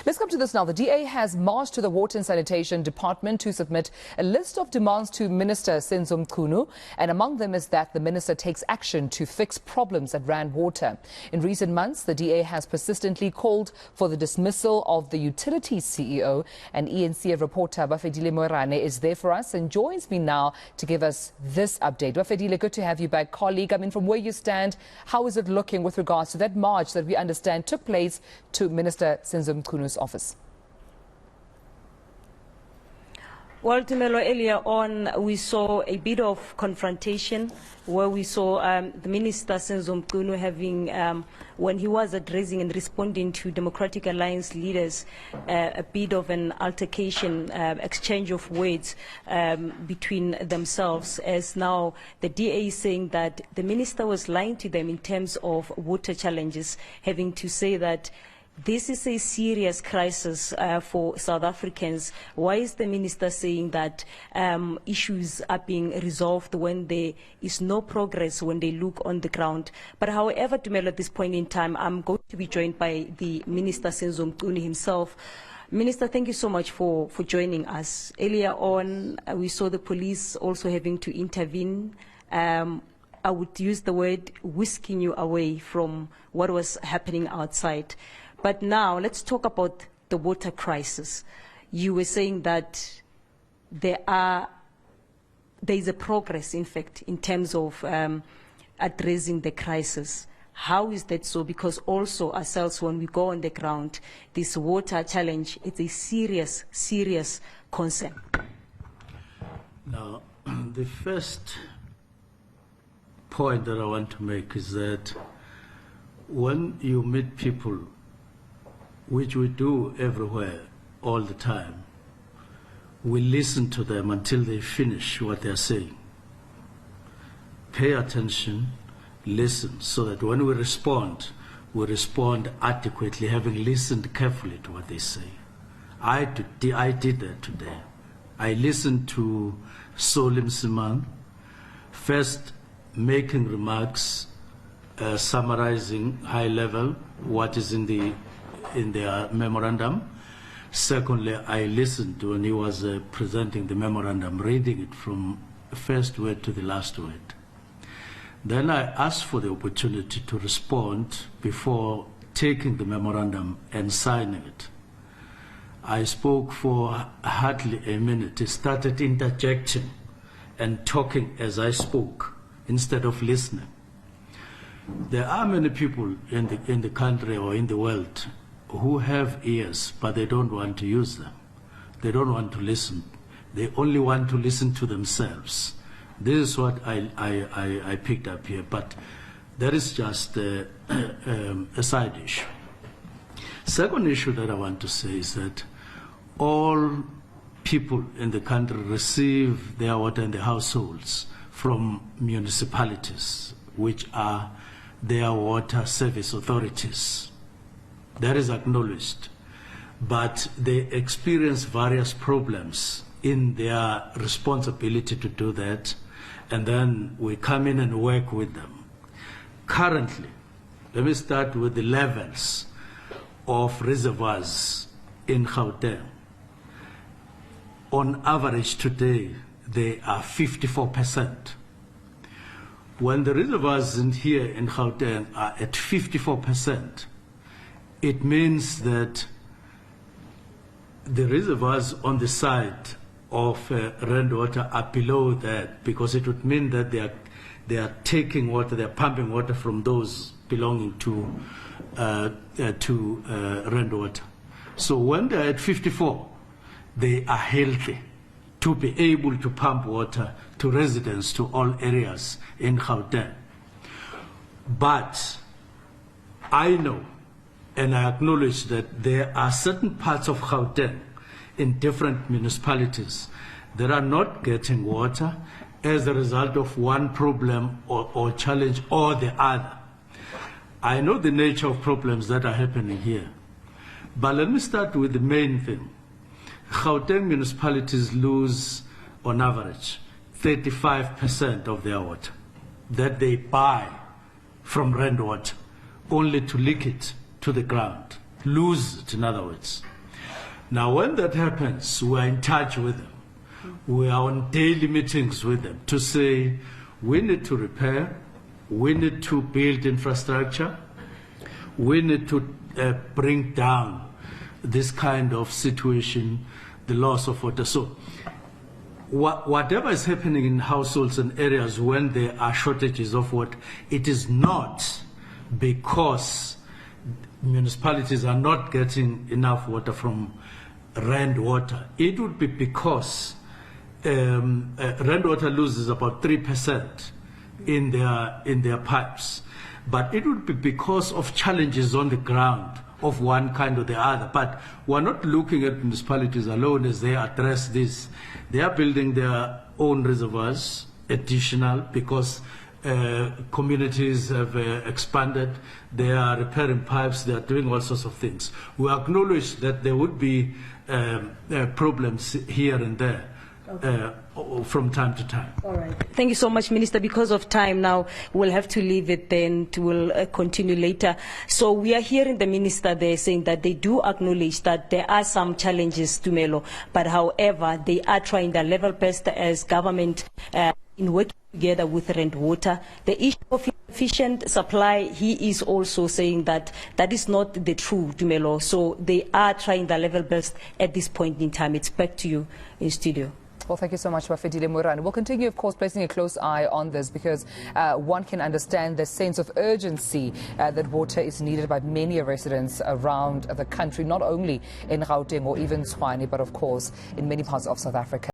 Let's come to this now. The DA has marched to the Water and Sanitation Department to submit a list of demands to Minister Senzo Mchunu, and among them is that the minister takes action to fix problems at Rand Water. In recent months, the DA has persistently called for the dismissal of the utilities CEO, and eNCA reporter Bafedile Moerane is there for us and joins me now to give us this update. Bafedile, good to have you back, colleague. I mean, from where you stand, how is it looking with regards to that march that we understand took place to Minister Senzo Mchunu's office? Well, Tumelo, earlier on we saw a bit of confrontation where we saw the Minister Senzo Mchunu having, when he was addressing and responding to Democratic Alliance leaders, a bit of an altercation, exchange of words between themselves, as now the DA is saying that the minister was lying to them in terms of water challenges, having to say that this is a serious crisis for South Africans. Why is the minister saying that issues are being resolved when there is no progress when they look on the ground? But however, Tumelo, at this point in time, I'm going to be joined by the Minister Senzo Mchunu himself. Minister, thank you so much for joining us. Earlier on, we saw the police also having to intervene. I would use the word whisking you away from what was happening outside. But now let's talk about the water crisis. You were saying that there is a progress, in fact, in terms of addressing the crisis. How is that so? Because also ourselves, when we go on the ground, this water challenge is a serious, serious concern. Now, the first point that I want to make is that when you meet people, which we do everywhere, all the time, we listen to them until they finish what they're saying. Pay attention, listen, so that when we respond adequately, having listened carefully to what they say. I did that today. I listened to Solim Simang, first making remarks, summarizing high level what is in their memorandum. Secondly, I listened to when he was presenting the memorandum, reading it from first word to the last word. Then I asked for the opportunity to respond before taking the memorandum and signing it. I spoke for hardly a minute. He started interjecting and talking as I spoke instead of listening. There are many people in the country or in the world who have ears, but they don't want to use them. They don't want to listen. They only want to listen to themselves. This is what I picked up here, but that is just a side issue. Second issue that I want to say is that all people in the country receive their water in the households from municipalities, which are their water service authorities. That is acknowledged, but they experience various problems in their responsibility to do that, and then we come in and work with them. Currently, let me start with the levels of reservoirs in Gauteng. On average today, they are 54%. When the reservoirs in here in Gauteng are at 54%, it means that the reservoirs on the side of Rand Water are below that, because it would mean that they are taking water, they are pumping water from those belonging to Rand Water. So when they are at 54, they are healthy to be able to pump water to residents, to all areas in Gauteng. But I know, and I acknowledge that there are certain parts of Gauteng in different municipalities that are not getting water as a result of one problem or challenge or the other. I know the nature of problems that are happening here, but let me start with the main thing. Gauteng municipalities lose, on average, 35% of their water that they buy from Rand Water, only to leak it to the ground, lose it, in other words. Now, when that happens, we are in touch with them. We are on daily meetings with them to say, we need to repair, we need to build infrastructure, we need to bring down this kind of situation, the loss of water. So whatever is happening in households and areas when there are shortages of water, it is not because municipalities are not getting enough water from Rand Water. It would be because Rand Water loses about 3% in their pipes. But it would be because of challenges on the ground of one kind or the other. But we're not looking at municipalities alone as they address this. They are building their own reservoirs, additional, because communities have expanded. They are repairing pipes. They are doing all sorts of things. We acknowledge that there would be problems here and there. Okay. From time to time. All right. Thank you so much, Minister. Because of time now, we'll have to leave it then. We'll continue later. So we are hearing the Minister there saying that they do acknowledge that there are some challenges to Melo, but however, they are trying their level best as government in working together with Rand Water. The issue of efficient supply, he is also saying that that is not the true Tumelo. So they are trying their level best at this point in time. It's back to you in studio. Well, thank you so much, Bafedile Moerane. We'll continue, of course, placing a close eye on this because one can understand the sense of urgency that water is needed by many residents around the country, not only in Gauteng or even Tshwane, but, of course, in many parts of South Africa.